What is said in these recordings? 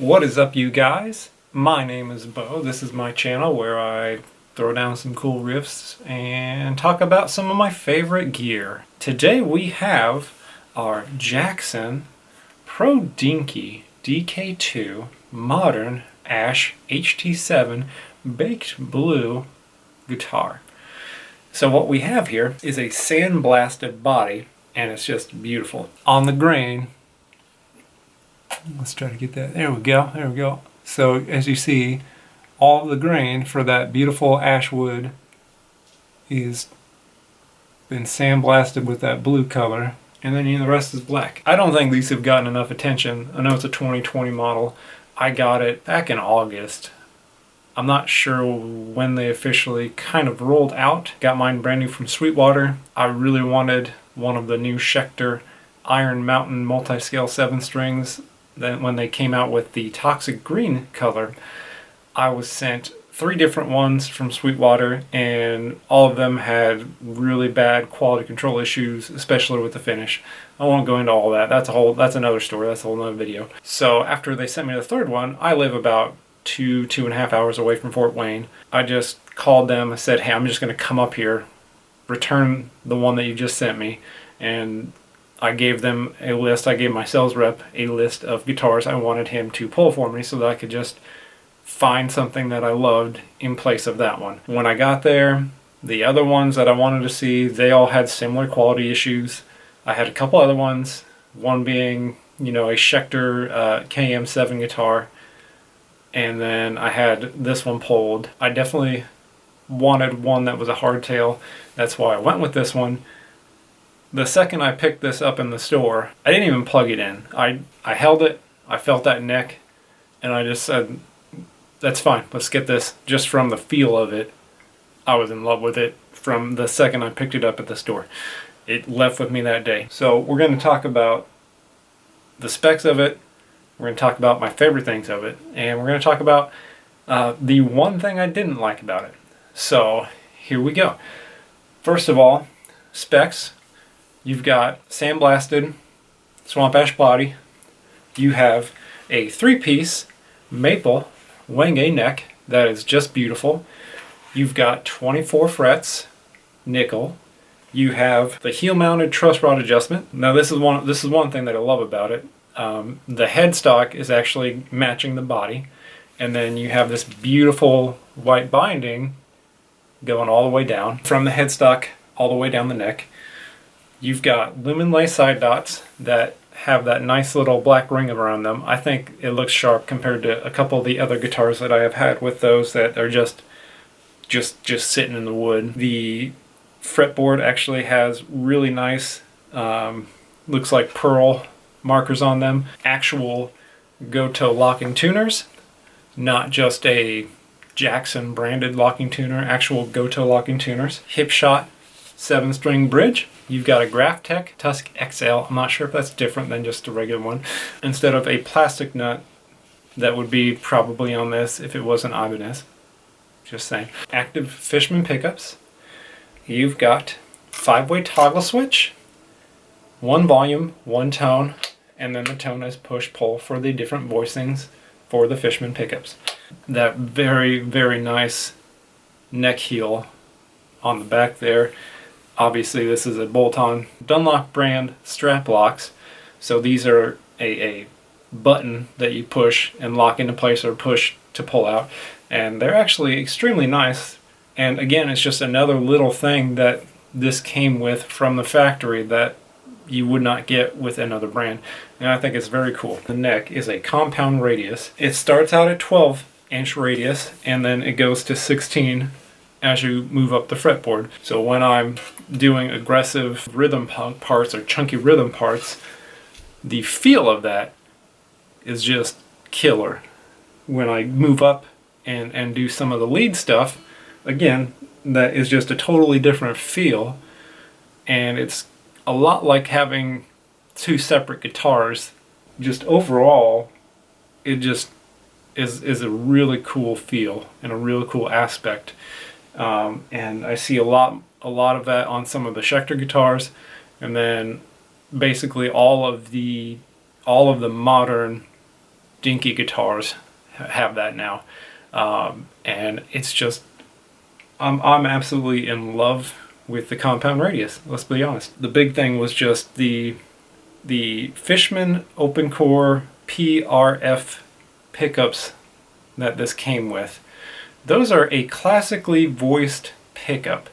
What is up, you guys? My name is Bo. This is my channel where I throw down some cool riffs and talk about some of my favorite gear. Today we have our Jackson Pro Dinky DK2 Modern Ash HT7 Baked Blue guitar. So what we have here is a sandblasted body, and it's just beautiful. On the grain, let's try to get that. There we go. There we go. So as you see, all of the grain for that beautiful ash wood is been sandblasted with that blue color, and then the rest is black. I don't think these have gotten enough attention. I know it's a 2020 model. I got it back in August. I'm not sure when they officially kind of rolled out. Got mine brand new from Sweetwater. I really wanted one of the new Schecter Iron Mountain multi-scale 7 strings. Then when they came out with the toxic green color, I was sent 3 different ones from Sweetwater, and all of them had really bad quality control issues, especially with the finish. I won't go into all that. That's another story. That's a whole nother video. So after they sent me the 3rd one, I live about 2.5 hours away from Fort Wayne. I just called them and said, hey, I'm just going to come up here, return the one that you just sent me, and I gave them a list. I gave my sales rep a list of guitars I wanted him to pull for me so that I could just find something that I loved in place of that one. When I got there, the other ones that I wanted to see, they all had similar quality issues. I had a couple other ones, one being, a Schecter KM7 guitar, and then I had this one pulled. I definitely wanted one that was a hardtail. That's why I went with this one. The second I picked this up in the store, I didn't even plug it in. I held it, I felt that neck, and I just said, that's fine, let's get this. Just from the feel of it, I was in love with it from the second I picked it up at the store. It left with me that day. So we're going to talk about the specs of it, we're going to talk about my favorite things of it, and we're going to talk about the one thing I didn't like about it. So here we go. First of all, specs. You've got sandblasted swamp ash body. You have a 3-piece maple wenge neck that is just beautiful. You've got 24 frets, nickel. You have the heel-mounted truss rod adjustment. Now this is one thing that I love about it. The headstock is actually matching the body, and then you have this beautiful white binding going all the way down from the headstock all the way down the neck. You've got lumen lay side dots that have that nice little black ring around them. I think it looks sharp compared to a couple of the other guitars that I have had with those that are just sitting in the wood. The fretboard actually has really nice, looks like pearl markers on them. Actual go-to locking tuners, not just a Jackson branded locking tuner, actual go-to locking tuners. Hip shot 7-string bridge. You've got a Graphtec Tusk XL. I'm not sure if that's different than just a regular one. Instead of a plastic nut that would be probably on this if it was an Ibanez. Just saying. Active Fishman pickups. You've got 5-way toggle switch, 1 volume, 1 tone, and then the tone is push-pull for the different voicings for the Fishman pickups. That very, very nice neck heel on the back there. Obviously this is a bolt-on Dunlop brand strap locks, so these are a button that you push and lock into place or push to pull out, and they're actually extremely nice. And again, it's just another little thing that this came with from the factory that you would not get with another brand, and I think it's very cool. The neck is a compound radius. It starts out at 12-inch radius and then it goes to 16 as you move up the fretboard. So when I'm doing aggressive rhythm parts or chunky rhythm parts, the feel of that is just killer. When I move up and do some of the lead stuff, again, that is just a totally different feel, and it's a lot like having 2 separate guitars. Just overall, it just is a really cool feel and a really cool aspect. And I see a lot of that on some of the Schecter guitars, and then basically all of the modern Dinky guitars have that now. And it's just, I'm absolutely in love with the compound radius, let's be honest. The big thing was just the Fishman open core PRF pickups that this came with. Those are a classically voiced pickup,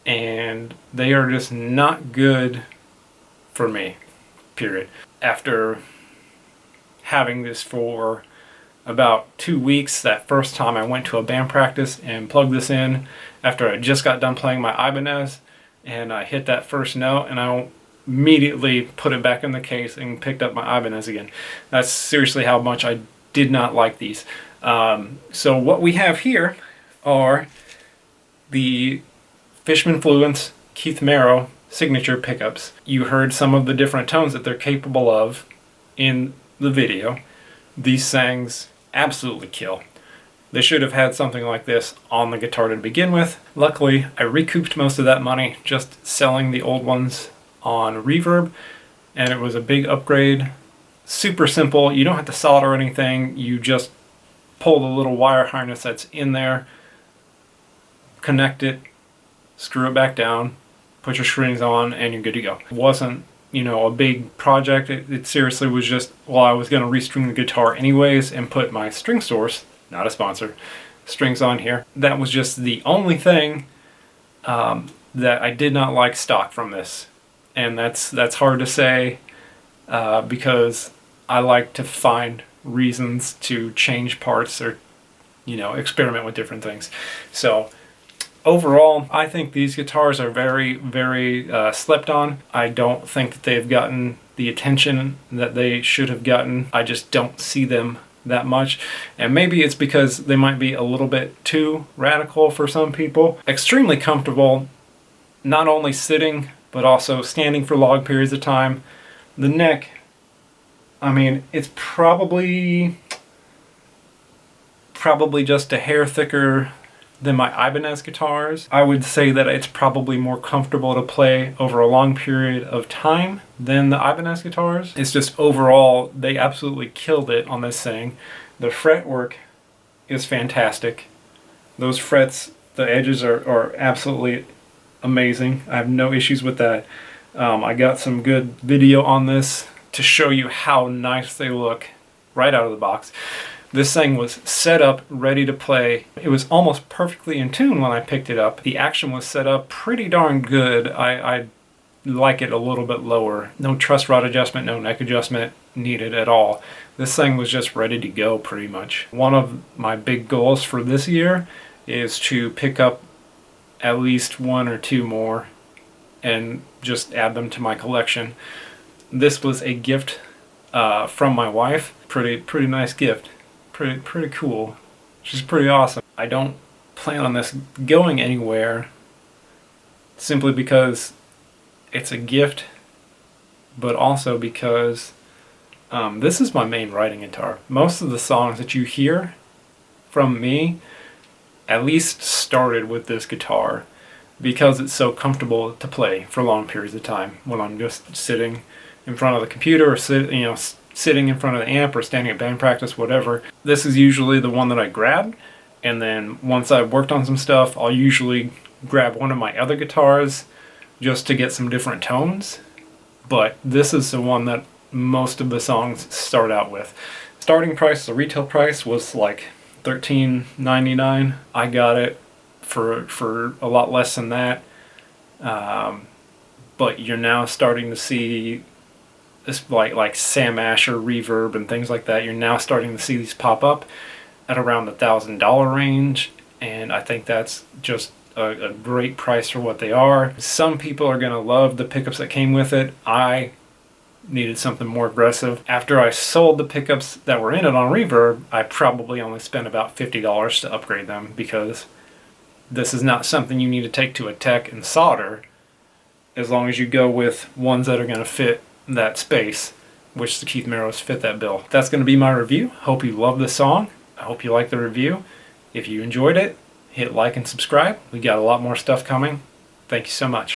and they are just not good for me, period. After having this for about 2 weeks, that first time I went to a band practice and plugged this in after I just got done playing my Ibanez, and I hit that first note, and I immediately put it back in the case and picked up my Ibanez again. That's seriously how much I did not like these. So what we have here are the Fishman Fluence Keith Merrow signature pickups. You heard some of the different tones that they're capable of in the video. These things absolutely kill. They should have had something like this on the guitar to begin with. Luckily, I recouped most of that money just selling the old ones on Reverb, and it was a big upgrade. Super simple. You don't have to solder anything. You just pull the little wire harness that's in there, connect it, screw it back down, put your strings on, and you're good to go. It wasn't, you know, a big project. It seriously was just, well, I was going to restring the guitar anyways and put my string source, not a sponsor, strings on here. That was just the only thing that I did not like stock from this. And that's hard to say because I like to find reasons to change parts or, you know, experiment with different things. So overall, I think these guitars are very, very slept on. I don't think that they've gotten the attention that they should have gotten. I just don't see them that much. And maybe it's because they might be a little bit too radical for some people. Extremely comfortable, not only sitting, but also standing for long periods of time. The neck, I mean, it's probably just a hair thicker than my Ibanez guitars. I would say that it's probably more comfortable to play over a long period of time than the Ibanez guitars. It's just overall, they absolutely killed it on this thing. The fretwork is fantastic. Those frets, the edges are absolutely amazing. I have no issues with that. I got some good video on this to show you how nice they look right out of the box. This thing was set up, ready to play. It was almost perfectly in tune when I picked it up. The action was set up pretty darn good. I like it a little bit lower. No truss rod adjustment, no neck adjustment needed at all. This thing was just ready to go pretty much. One of my big goals for this year is to pick up at least one or two more and just add them to my collection. This was a gift from my wife. Pretty nice gift. Pretty cool. She's pretty awesome. I don't plan on this going anywhere simply because it's a gift, but also because this is my main writing guitar. Most of the songs that you hear from me at least started with this guitar because it's so comfortable to play for long periods of time when I'm just sitting in front of the computer or sitting in front of the amp or standing at band practice, whatever. This is usually the one that I grab, and then once I've worked on some stuff, I'll usually grab one of my other guitars just to get some different tones. But this is the one that most of the songs start out with. Starting price, the retail price was like $13.99. I got it for a lot less than that. But you're now starting to see this like Sam Asher Reverb and things like that. You're now starting to see these pop up at around the $1,000 range, and I think that's just a great price for what they are. Some people are going to love the pickups that came with it. I needed something more aggressive. After I sold the pickups that were in it on Reverb, I probably only spent about $50 to upgrade them, because this is not something you need to take to a tech and solder, as long as you go with ones that are going to fit that space, which the Keith Merrows fit that bill. That's going to be my review. Hope you love this song. I hope you like the review. If you enjoyed it, hit like and subscribe. We got a lot more stuff coming. Thank you so much.